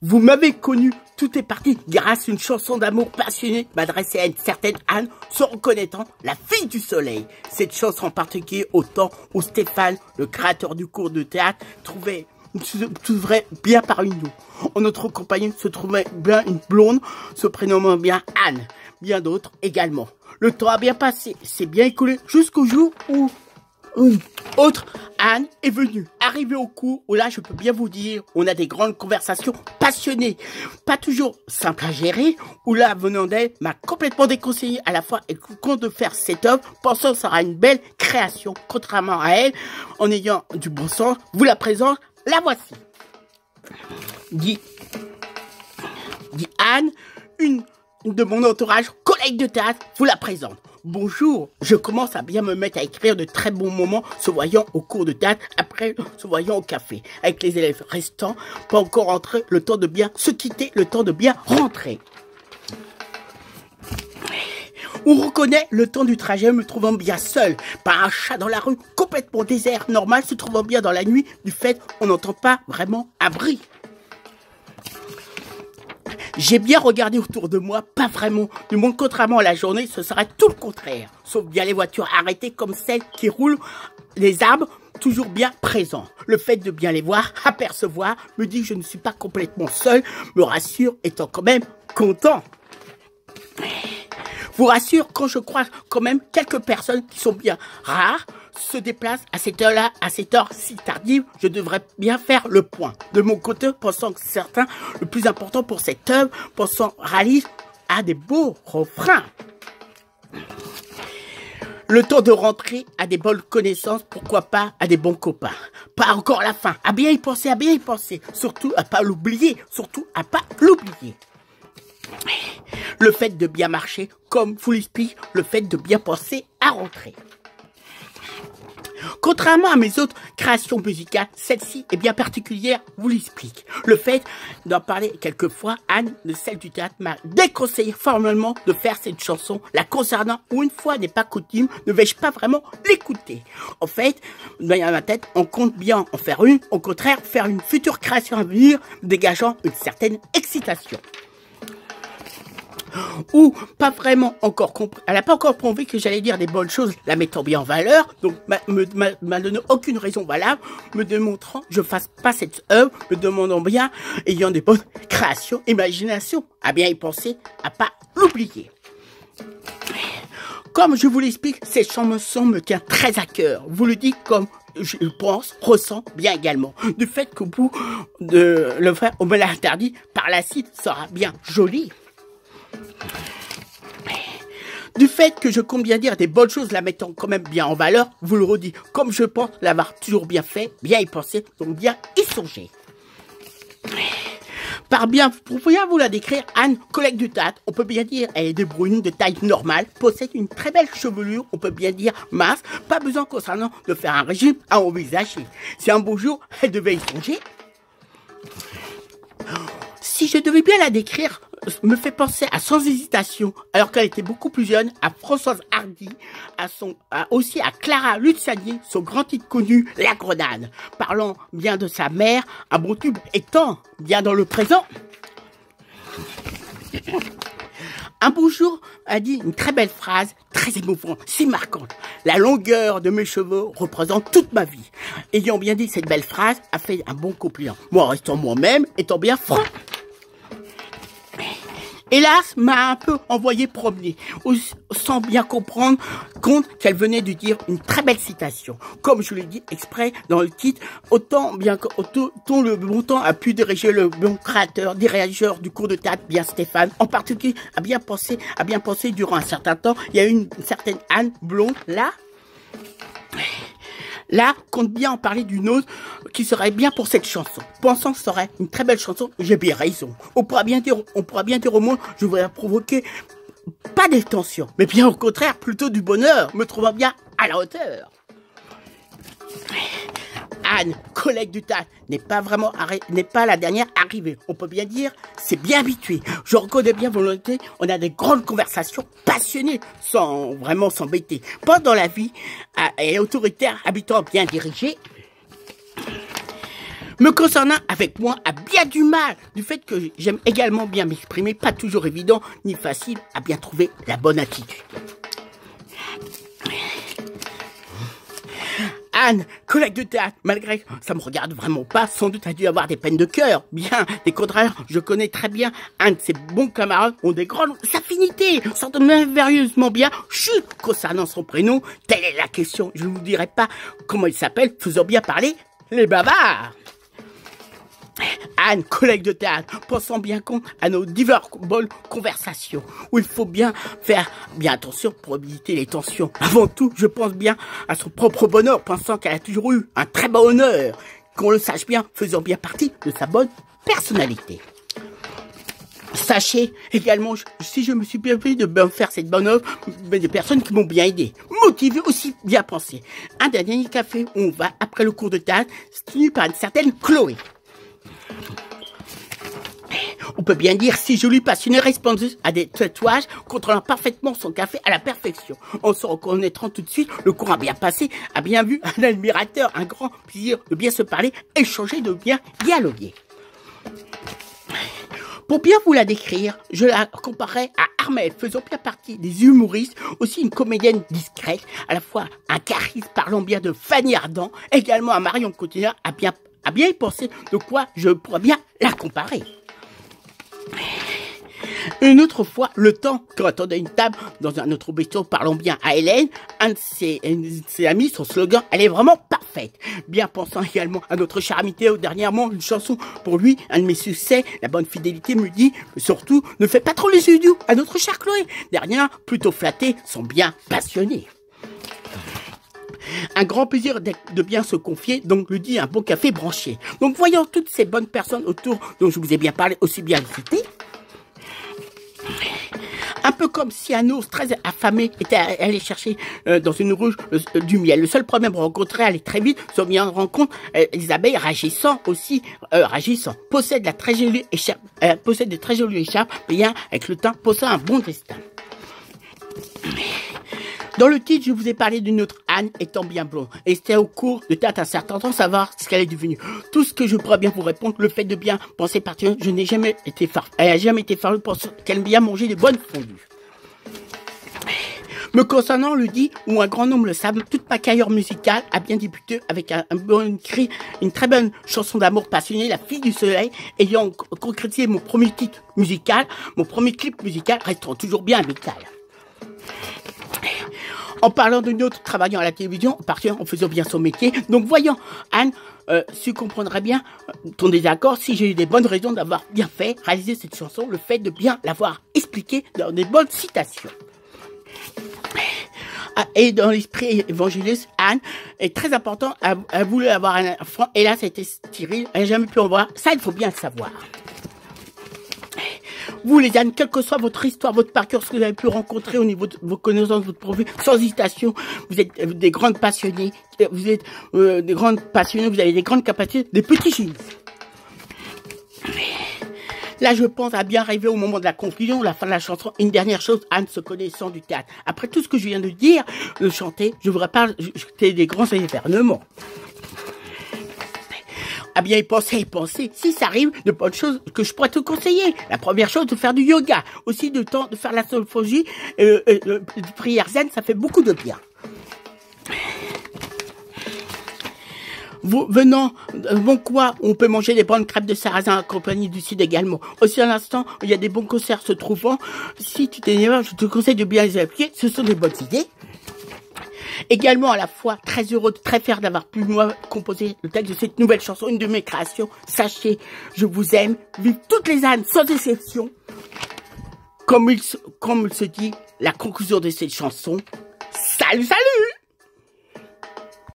Vous m'avez connu, tout est parti grâce à une chanson d'amour passionnée m'adressée à une certaine Anne, se reconnaissant la fille du soleil. Cette chanson en particulier au temps où Stéphane, le créateur du cours de théâtre, se trouvait bien parmi nous. En notre compagnie se trouvait bien une blonde, se prénommant bien Anne. Bien d'autres également. Le temps a bien passé, c'est bien écoulé jusqu'au jour où une autre Anne est venue, arrivée au cours où là je peux bien vous dire, on a des grandes conversations passionnées, pas toujours simples à gérer, où là venant d'elle m'a complètement déconseillé à la fois et compte de faire cette œuvre, pensant que ça sera une belle création, contrairement à elle, en ayant du bon sens, vous la présente, la voici. Dit Anne, une de mon entourage, collègue de théâtre, vous la présente. Bonjour, je commence à bien me mettre à écrire de très bons moments, se voyant au cours de théâtre, après se voyant au café. Avec les élèves restants, pas encore rentrés, le temps de bien se quitter, le temps de bien rentrer. On reconnaît le temps du trajet, me trouvant bien seul, par un chat dans la rue, complètement désert, normal, se trouvant bien dans la nuit, du fait on n'entend pas vraiment un bruit. J'ai bien regardé autour de moi, pas vraiment. Du monde, contrairement à la journée, ce serait tout le contraire. Sauf bien les voitures arrêtées comme celles qui roulent, les arbres toujours bien présents. Le fait de bien les voir, apercevoir, me dit que je ne suis pas complètement seul, me rassure, étant quand même content. Vous rassure quand je croise quand même quelques personnes qui sont bien rares, se déplacent à cette heure-là, à cette heure si tardive, je devrais bien faire le point. De mon côté, pensant que certains, le plus important pour cette œuvre, pensant réalise à des beaux refrains. Le temps de rentrer à des bonnes connaissances, pourquoi pas à des bons copains. Pas encore la fin, à bien y penser, surtout à pas l'oublier, Le fait de bien marcher, comme vous l'explique, le fait de bien penser à rentrer. Contrairement à mes autres créations musicales, celle-ci est bien particulière, vous l'explique. Le fait d'en parler quelquefois, Anne, de celle du théâtre, m'a déconseillé formellement de faire cette chanson, la concernant, où une fois n'est pas coutume, ne vais-je pas vraiment l'écouter. En fait, dans ma tête, on compte bien en faire une, au contraire, faire une future création à venir, dégageant une certaine excitation. Ou pas vraiment encore compris, elle n'a pas encore compris que j'allais dire des bonnes choses, la mettant bien en valeur, donc m'a donné aucune raison valable, me démontrant que je fasse pas cette œuvre, me demandant bien, ayant des bonnes créations, imagination, à bien y penser, à pas l'oublier. Comme je vous l'explique, cette chanson me tient très à cœur, vous le dites comme je pense, ressens bien également. Du fait qu'au bout de le faire, on me l'a interdit, par la suite, sera bien joli. Du fait que je compte bien dire des bonnes choses, la mettant quand même bien en valeur, vous le redis, comme je pense l'avoir toujours bien fait, bien y penser, donc bien y songer. Par bien, pour bien vous la décrire, Anne, collègue du théâtre, on peut bien dire, elle est de brune, de taille normale, possède une très belle chevelure, on peut bien dire mince, pas besoin concernant de faire un régime à envisager. Si un beau jour, elle devait y songer. Si je devais bien la décrire, me fait penser à Sans hésitation, alors qu'elle était beaucoup plus jeune, à Françoise Hardy, aussi à Clara Luciani, son grand titre connu, La Grenade, parlant bien de sa mère, un bon tube étant bien dans le présent. Un beau jour a dit une très belle phrase, très émouvante, si marquante. La longueur de mes cheveux représente toute ma vie. Ayant bien dit cette belle phrase, a fait un bon compliment. Moi, restant moi-même, étant bien franc. Hélas, m'a un peu envoyé promener, sans bien comprendre compte qu'elle venait de dire une très belle citation. Comme je l'ai dit exprès dans le titre, autant le bon temps a pu diriger le bon créateur, dirigeur du cours de théâtre, bien Stéphane, en particulier, a bien pensé durant un certain temps. Il y a une certaine Anne blonde, là, compte bien en parler d'une autre qui serait bien pour cette chanson. Pensant que ce serait une très belle chanson, j'ai bien raison. On pourra bien dire au monde, je voudrais provoquer pas des tensions, mais bien au contraire, plutôt du bonheur, me trouvant bien à la hauteur. Anne, collègue du théâtre, n'est pas la dernière arrivée. On peut bien dire, c'est bien habitué. Je reconnais bien volonté, on a des grandes conversations passionnées, sans vraiment s'embêter. Pendant la vie, et autoritaire, habitant bien dirigé, Me concernant avec moi a bien du mal du fait que j'aime également bien m'exprimer, pas toujours évident ni facile à bien trouver la bonne attitude. Anne, collègue de théâtre, malgré que ça me regarde vraiment pas, sans doute a dû avoir des peines de cœur. Bien, des contraires, je connais très bien un de ses bons camarades ont des grandes affinités, s'entendent merveilleusement bien. Chut, concernant son prénom, telle est la question. Je ne vous dirai pas comment il s'appelle, faisons bien parler les bavards. Anne, collègue de théâtre, pensant bien compte à nos diverses bonnes conversations, où il faut bien faire bien attention pour éviter les tensions. Avant tout, je pense bien à son propre bonheur, pensant qu'elle a toujours eu un très bon honneur, qu'on le sache bien, faisant bien partie de sa bonne personnalité. Sachez également, si je me suis bien fait de bien faire cette bonne œuvre, des personnes qui m'ont bien aidé, motivé, aussi bien pensé. Un dernier café où on va après le cours de théâtre, tenu par une certaine Chloé. On peut bien dire si jolie, passionnée, responsable à des tatouages, contrôlant parfaitement son café à la perfection. En se reconnaîtrant tout de suite, le cours a bien passé, a bien vu, un admirateur, un grand plaisir de bien se parler, échanger, de bien dialoguer. Pour bien vous la décrire, je la comparais à Armelle, faisant bien partie des humoristes, aussi une comédienne discrète, à la fois un charisme parlant bien de Fanny Ardant, également à Marion Cotillard, à bien y penser de quoi je pourrais bien la comparer. Une autre fois, le temps qu'on attendait une table dans un autre bistrot, parlons bien à Hélène, un de ses amis, son slogan, elle est vraiment parfaite. Bien pensant également à notre cher ami Théo, dernièrement, une chanson pour lui, un de mes succès, la bonne fidélité me dit, surtout, ne fais pas trop les yeux doux à notre cher Chloé. Dernière, plutôt flattés, sont bien passionnés. Un grand plaisir de bien se confier, donc lui dit un bon café branché. Donc voyant toutes ces bonnes personnes autour dont je vous ai bien parlé, aussi bien citées, un peu comme si un ours très affamé était allé chercher dans une ruche du miel. Le seul problème rencontré, aller très vite, se bien rendre compte, les abeilles ragissant, possèdent de très jolies écharpes, bien avec le temps, possèdent un bon destin. Dans le titre, je vous ai parlé d'une autre Anne étant bien blonde. Et c'était au cours de théâtre un certain temps, savoir ce qu'elle est devenue. Tout ce que je pourrais bien vous répondre, le fait de bien penser particulièrement, je n'ai jamais été elle n'a jamais été farlue pour qu'elle aime bien manger des bonnes fondues. Me concernant, le dit, ou un grand nombre le savent, toute ma carrière musicale a bien débuté avec un bon cri, une très bonne chanson d'amour passionnée, La fille du soleil, ayant concrétisé mon premier titre musical, mon premier clip musical, restant toujours bien amical. En parlant d'une autre travaillant à la télévision, en faisant bien son métier. Donc voyant, Anne, tu comprendrais bien ton désaccord si j'ai eu des bonnes raisons d'avoir bien fait, réaliser cette chanson, le fait de bien l'avoir expliqué dans des bonnes citations. Et dans l'esprit évangéliste, Anne est très important, elle voulait avoir un enfant, et là ça a été stérile, elle n'a jamais pu en voir, ça il faut bien le savoir. Vous les Anne, quelle que soit votre histoire, votre parcours, ce que vous avez pu rencontrer au niveau de vos connaissances, votre profil, sans hésitation, vous êtes des grandes passionnées, vous êtes des grandes passionnées, vous avez des grandes capacités, des petits génies. Là, je pense à bien arriver au moment de la conclusion, la fin de la chanson. Une dernière chose, Anne se connaissant du théâtre. Après tout ce que je viens de dire, de chanter, je vous rappelle, j'étais des grands événements. À bien y penser, si ça arrive, de bonnes choses que je pourrais te conseiller. La première chose, de faire du yoga. Aussi, de faire la sophrologie, de prière zen, ça fait beaucoup de bien. Venant, bon quoi, on peut manger des bonnes crêpes de sarrasin en compagnie du cidre également. Aussi à l'instant, il y a des bons concerts se trouvant. Si tu t'énerves, je te conseille de bien les appliquer. Ce sont des bonnes idées. Également à la fois très heureux, très fier d'avoir pu moi composer le texte de cette nouvelle chanson, une de mes créations. Sachez, je vous aime, vive toutes les ânes sans exception. Comme il se dit, la conclusion de cette chanson. Salut, salut!